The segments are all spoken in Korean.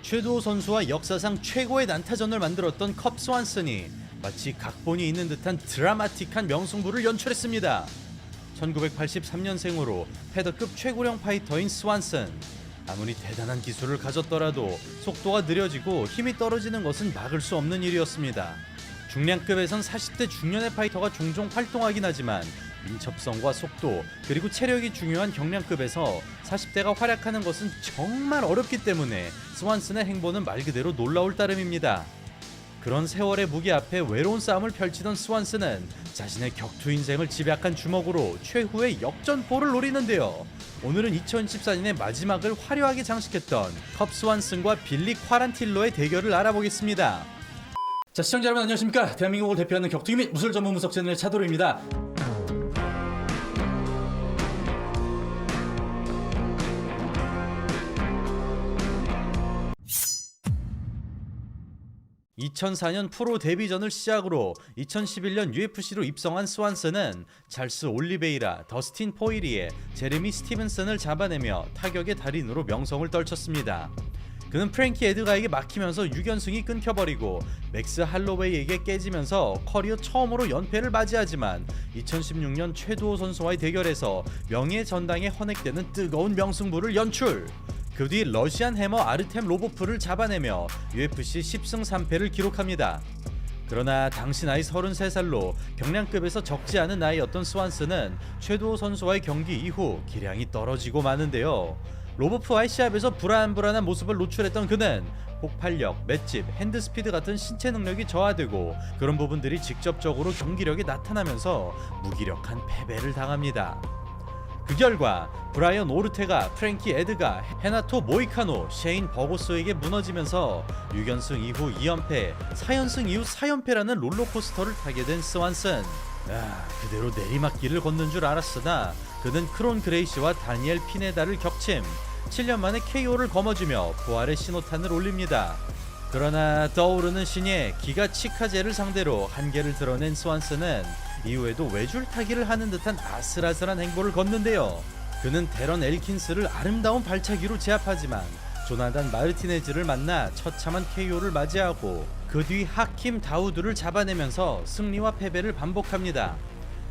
최두호 선수와 역사상 최고의 난타전을 만들었던 컵 스완슨이 마치 각본이 있는 듯한 드라마틱한 명승부를 연출했습니다. 1983년생으로 패더급 최고령 파이터인 스완슨. 아무리 대단한 기술을 가졌더라도 속도가 느려지고 힘이 떨어지는 것은 막을 수 없는 일이었습니다. 중량급에선 40대 중년의 파이터가 종종 활동하긴 하지만 민첩성과 속도 그리고 체력이 중요한 경량급에서 40대가 활약하는 것은 정말 어렵기 때문에 스완슨의 행보는 말 그대로 놀라울 따름입니다. 그런 세월의 무게 앞에 외로운 싸움을 펼치던 스완슨은 자신의 격투 인생을 집약한 주먹으로 최후의 역전포를 노리는데요. 오늘은 2014년의 마지막을 화려하게 장식했던 컵 스완슨과 빌리 콰란틸로의 대결을 알아보겠습니다. 자, 시청자 여러분 안녕하십니까? 대한민국을 대표하는 격투기 및 무술 전문 분석 채널 차도로입니다. 2004년 프로 데뷔전을 시작으로 2011년 UFC로 입성한 스완슨은 찰스 올리베이라, 더스틴 포이리에, 제레미 스티븐슨을 잡아내며 타격의 달인으로 명성을 떨쳤습니다. 그는 프랭키 에드가에게 막히면서 6연승이 끊겨버리고 맥스 할로웨이에게 깨지면서 커리어 처음으로 연패를 맞이하지만 2016년 최두호 선수와의 대결에서 명예의 전당에 헌액되는 뜨거운 명승부를 연출! 그 뒤 러시안 해머 아르템 로보프를 잡아내며 UFC 10승 3패를 기록합니다. 그러나 당시 나이 33살로 경량급에서 적지 않은 나이였던 스완슨은 최두호 선수와의 경기 이후 기량이 떨어지고 마는데요. 로보프와의 시합에서 불안불안한 모습을 노출했던 그는 폭발력, 맷집, 핸드스피드 같은 신체 능력이 저하되고 그런 부분들이 직접적으로 경기력에 나타나면서 무기력한 패배를 당합니다. 그 결과 브라이언 오르테가, 프랭키 에드가, 헤나토 모이카노, 셰인 버고스에게 무너지면서 6연승 이후 2연패, 4연승 이후 4연패라는 롤러코스터를 타게 된 스완슨. 그대로 내리막길을 걷는 줄 알았으나 그는 크론 그레이시와 다니엘 피네다를 격침, 7년 만에 KO를 거머쥐며 부활의 신호탄을 올립니다. 그러나 떠오르는 신예 기가 치카제를 상대로 한계를 드러낸 스완슨은 이후에도 외줄타기를 하는 듯한 아슬아슬한 행보를 걷는데요. 그는 데런 엘킨스를 아름다운 발차기로 제압하지만 조나단 마르티네즈를 만나 처참한 KO를 맞이하고 그 뒤 하킴 다우드를 잡아내면서 승리와 패배를 반복합니다.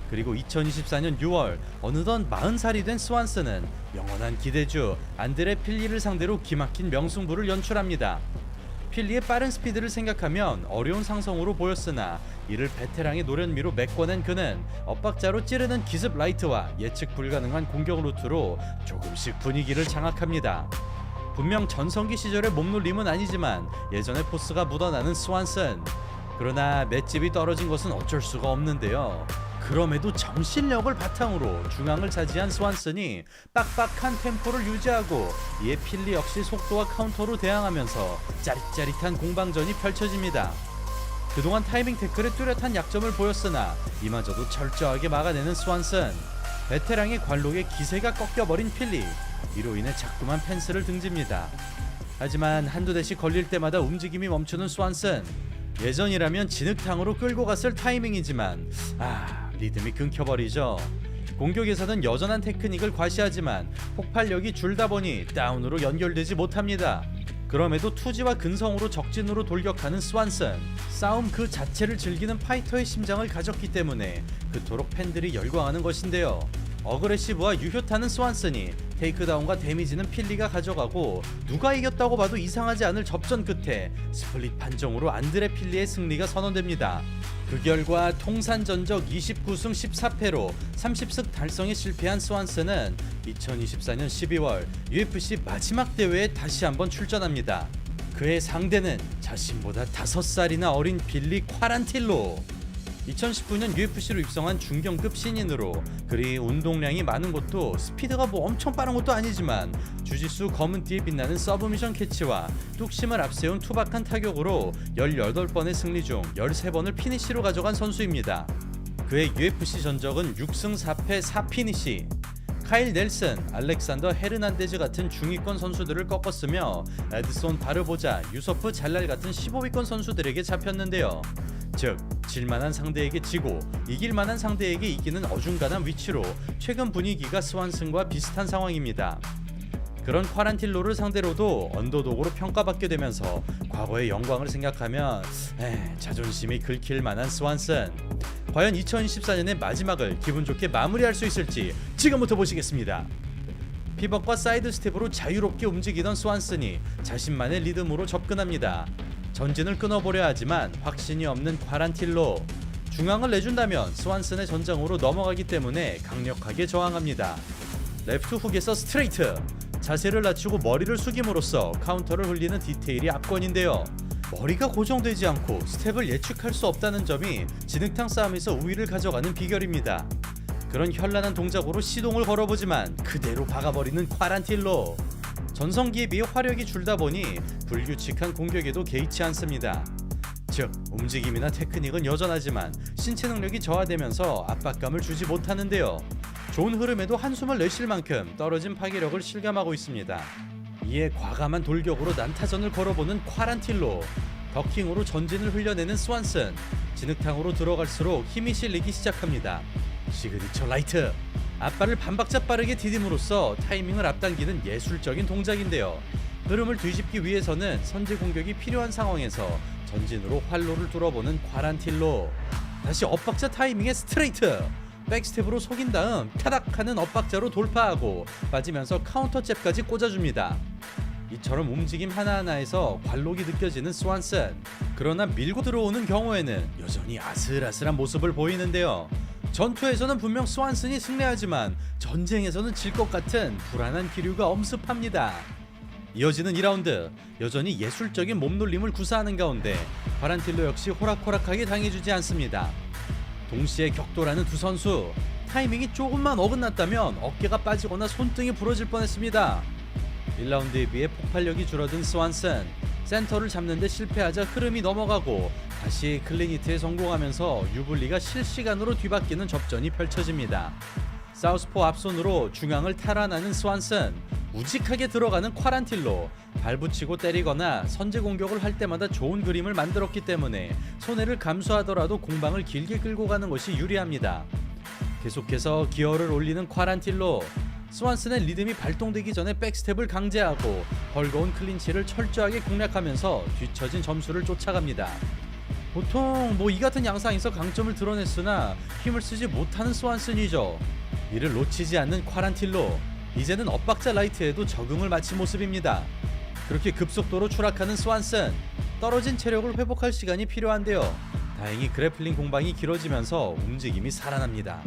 그리고 2024년 6월 어느덧 40살이 된 스완슨은 영원한 기대주 안드레 필리를 상대로 기막힌 명승부를 연출합니다. 필리의 빠른 스피드를 생각하면 어려운 상성으로 보였으나 이를 베테랑의 노련미로 메꿔낸 그는 엇박자로 찌르는 기습 라이트와 예측 불가능한 공격 루트로 조금씩 분위기를 장악합니다. 분명 전성기 시절의 몸놀림은 아니지만 예전의 포스가 묻어나는 스완슨. 그러나 맷집이 떨어진 것은 어쩔 수가 없는데요. 그럼에도 정신력을 바탕으로 중앙을 차지한 스완슨이 빡빡한 템포를 유지하고 이에 필리 역시 속도와 카운터로 대항하면서 짜릿짜릿한 공방전이 펼쳐집니다. 그동안 타이밍 태클에 뚜렷한 약점을 보였으나 이마저도 철저하게 막아내는 스완슨. 베테랑의 관록에 기세가 꺾여버린 필리. 이로 인해 자꾸만 펜스를 등집니다. 하지만 한두 대씩 걸릴 때마다 움직임이 멈추는 스완슨. 예전이라면 진흙탕으로 끌고 갔을 타이밍이지만 리듬이 끊겨버리죠. 공격에서는 여전한 테크닉을 과시하지만 폭발력이 줄다 보니 다운으로 연결되지 못합니다. 그럼에도 투지와 근성으로 적진으로 돌격하는 스완슨. 싸움 그 자체를 즐기는 파이터의 심장을 가졌기 때문에 그토록 팬들이 열광하는 것인데요. 어그레시브와 유효타는 스완슨이 테이크다운과 데미지는 필리가 가져가고 누가 이겼다고 봐도 이상하지 않을 접전 끝에 스플릿 판정으로 안드레 필리의 승리가 선언됩니다. 그 결과 통산 전적 29승 14패로 30승 달성에 실패한 스완슨은 2024년 12월 UFC 마지막 대회에 다시 한번 출전합니다. 그의 상대는 자신보다 5살이나 어린 빌리 콰란틸로. 2019년 UFC로 입성한 중견급 신인으로 그리 운동량이 많은 것도 스피드가 엄청 빠른 것도 아니지만 주짓수 검은띠에 빛나는 서브미션 캐치와 뚝심을 앞세운 투박한 타격으로 18번의 승리 중 13번을 피니시로 가져간 선수입니다. 그의 UFC 전적은 6승 4패 4피니시. 카일 넬슨, 알렉산더 헤르난데즈 같은 중위권 선수들을 꺾었으며 에드손 바르보자, 유서프 잘랄 같은 15위권 선수들에게 잡혔는데요. 즉 질만한 상대에게 지고 이길만한 상대에게 이기는 어중간한 위치로 최근 분위기가 스완슨과 비슷한 상황입니다. 그런 콰란틸로를 상대로도 언더독으로 평가받게 되면서 과거의 영광을 생각하면 자존심이 긁힐 만한 스완슨. 과연 2024년의 마지막을 기분 좋게 마무리할 수 있을지 지금부터 보시겠습니다. 피벗과 사이드 스텝으로 자유롭게 움직이던 스완슨이 자신만의 리듬으로 접근합니다. 전진을 끊어보려 하지만 확신이 없는 콰란틸로. 중앙을 내준다면 스완슨의 전장으로 넘어가기 때문에 강력하게 저항합니다. 레프트 훅에서 스트레이트. 자세를 낮추고 머리를 숙임으로써 카운터를 흘리는 디테일이 압권인데요. 머리가 고정되지 않고 스텝을 예측할 수 없다는 점이 진흙탕 싸움에서 우위를 가져가는 비결입니다. 그런 현란한 동작으로 시동을 걸어보지만 그대로 박아버리는 콰란틸로. 전성기에 비해 화력이 줄다 보니 불규칙한 공격에도 개의치 않습니다. 즉 움직임이나 테크닉은 여전하지만 신체 능력이 저하되면서 압박감을 주지 못하는데요. 좋은 흐름에도 한숨을 내쉴 만큼 떨어진 파괴력을 실감하고 있습니다. 이에 과감한 돌격으로 난타전을 걸어보는 콰란틸로. 더킹으로 전진을 흘려내는 스완슨. 진흙탕으로 들어갈수록 힘이 실리기 시작합니다. 시그니처 라이트. 앞발을 반박자 빠르게 디딤으로써 타이밍을 앞당기는 예술적인 동작인데요. 흐름을 뒤집기 위해서는 선제 공격이 필요한 상황에서 전진으로 활로를 뚫어보는 콰란틸로. 다시 엇박자 타이밍의 스트레이트. 백스텝으로 속인 다음 타닥 하는 엇박자로 돌파하고 빠지면서 카운터 잽까지 꽂아줍니다. 이처럼 움직임 하나하나에서 관록이 느껴지는 스완슨. 그러나 밀고 들어오는 경우에는 여전히 아슬아슬한 모습을 보이는데요. 전투에서는 분명 스완슨이 승리하지만 전쟁에서는 질 것 같은 불안한 기류가 엄습합니다. 이어지는 2라운드. 여전히 예술적인 몸놀림을 구사하는 가운데 콰란틸로 역시 호락호락하게 당해주지 않습니다. 동시에 격돌하는 두 선수. 타이밍이 조금만 어긋났다면 어깨가 빠지거나 손등이 부러질 뻔했습니다. 1라운드에 비해 폭발력이 줄어든 스완슨. 센터를 잡는 데 실패하자 흐름이 넘어가고 다시 클린히트에 성공하면서 유불리가 실시간으로 뒤바뀌는 접전이 펼쳐집니다. 사우스포 앞손으로 중앙을 탈환하는 스완슨. 우직하게 들어가는 콰란틸로. 발붙이고 때리거나 선제 공격을 할 때마다 좋은 그림을 만들었기 때문에 손해를 감수하더라도 공방을 길게 끌고 가는 것이 유리합니다. 계속해서 기어를 올리는 콰란틸로. 스완슨의 리듬이 발동되기 전에 백스텝을 강제하고 벌거운 클린치를 철저하게 공략하면서 뒤처진 점수를 쫓아갑니다. 보통 이 같은 양상에서 강점을 드러냈으나 힘을 쓰지 못하는 스완슨이죠. 이를 놓치지 않는 콰란틸로. 이제는 엇박자 라이트에도 적응을 마친 모습입니다. 그렇게 급속도로 추락하는 스완슨. 떨어진 체력을 회복할 시간이 필요한데요. 다행히 그래플링 공방이 길어지면서 움직임이 살아납니다.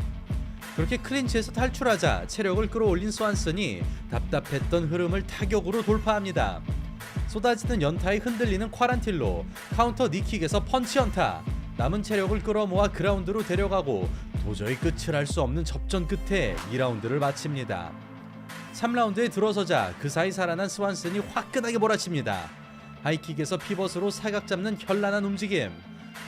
그렇게 클린치에서 탈출하자 체력을 끌어올린 스완슨이 답답했던 흐름을 타격으로 돌파합니다. 쏟아지는 연타에 흔들리는 콰란틸로. 카운터 니킥에서 펀치 연타. 남은 체력을 끌어모아 그라운드로 데려가고 도저히 끝을 알 수 없는 접전 끝에 2라운드를 마칩니다. 3라운드에 들어서자 그 사이 살아난 스완슨이 화끈하게 몰아칩니다. 하이킥에서 피벗으로 사각 잡는 현란한 움직임.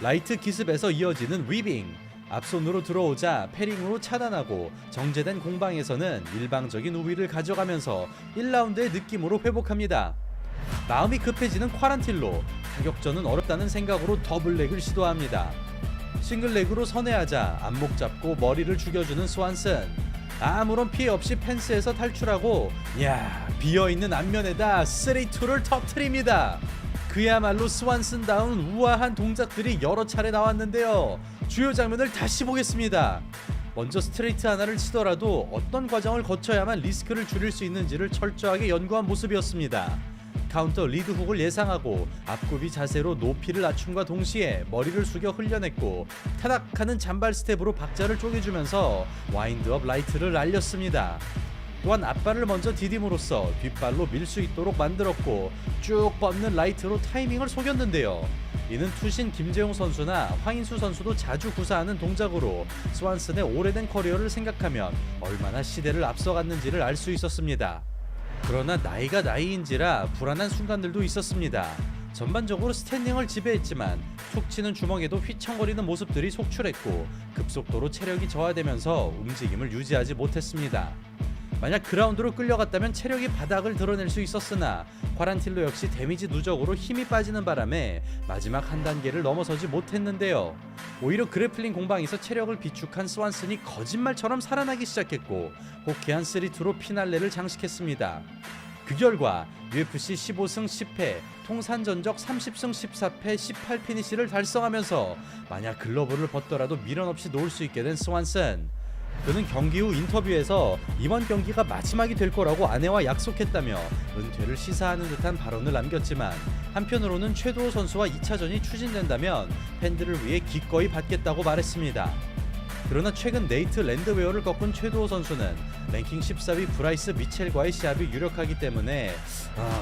라이트 기습에서 이어지는 위빙. 앞손으로 들어오자 패링으로 차단하고 정제된 공방에서는 일방적인 우위를 가져가면서 1라운드의 느낌으로 회복합니다. 마음이 급해지는 콰란틸로. 타격전은 어렵다는 생각으로 더블렉을 시도합니다. 싱글렉으로 선회하자 안목 잡고 머리를 죽여주는 스완슨. 아무런 피해 없이 펜스에서 탈출하고 비어있는 앞면에다 3-2를 터뜨립니다. 그야말로 스완슨다운 우아한 동작들이 여러 차례 나왔는데요. 주요 장면을 다시 보겠습니다. 먼저 스트레이트 하나를 치더라도 어떤 과정을 거쳐야만 리스크를 줄일 수 있는지를 철저하게 연구한 모습이었습니다. 카운터 리드 훅을 예상하고 앞굽이 자세로 높이를 낮춤과 동시에 머리를 숙여 흘려냈고 타닥하는 잔발 스텝으로 박자를 쪼개주면서 와인드업 라이트를 날렸습니다. 또한 앞발을 먼저 디딤으로써 뒷발로 밀 수 있도록 만들었고 쭉 뻗는 라이트로 타이밍을 속였는데요. 이는 투신 김재용 선수나 황인수 선수도 자주 구사하는 동작으로 스완슨의 오래된 커리어를 생각하면 얼마나 시대를 앞서갔는지를 알 수 있었습니다. 그러나 나이가 나이인지라 불안한 순간들도 있었습니다. 전반적으로 스탠딩을 지배했지만 툭 치는 주먹에도 휘청거리는 모습들이 속출했고 급속도로 체력이 저하되면서 움직임을 유지하지 못했습니다. 만약 그라운드로 끌려갔다면 체력이 바닥을 드러낼 수 있었으나 콰란틸로 역시 데미지 누적으로 힘이 빠지는 바람에 마지막 한 단계를 넘어서지 못했는데요. 오히려 그래플링 공방에서 체력을 비축한 스완슨이 거짓말처럼 살아나기 시작했고 호쾌한 3-2로 피날레를 장식했습니다. 그 결과 UFC 15승 10패, 통산 전적 30승 14패 18피니시를 달성하면서 만약 글러브를 벗더라도 미련 없이 놓을 수 있게 된 스완슨. 그는 경기 후 인터뷰에서 이번 경기가 마지막이 될 거라고 아내와 약속했다며 은퇴를 시사하는 듯한 발언을 남겼지만, 한편으로는 최도호 선수와 2차전이 추진된다면 팬들을 위해 기꺼이 받겠다고 말했습니다. 그러나 최근 네이트 랜드웨어를 꺾은 최도호 선수는 랭킹 14위 브라이스 미첼과의 시합이 유력하기 때문에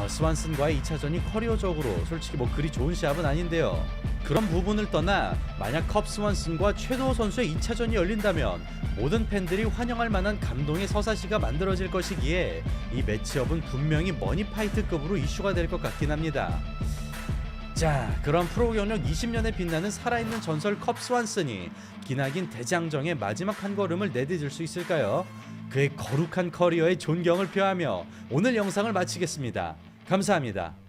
스완슨과의 2차전이 커리어적으로 솔직히 뭐 그리 좋은 시합은 아닌데요. 그런 부분을 떠나 만약 컵 스완슨과 최도호 선수의 2차전이 열린다면 모든 팬들이 환영할 만한 감동의 서사시가 만들어질 것이기에 이 매치업은 분명히 머니파이트급으로 이슈가 될 것 같긴 합니다. 자, 그럼 프로 경력 20년에 빛나는 살아있는 전설 컵 스완슨이 기나긴 대장정의 마지막 한 걸음을 내디딜 수 있을까요? 그의 거룩한 커리어에 존경을 표하며 오늘 영상을 마치겠습니다. 감사합니다.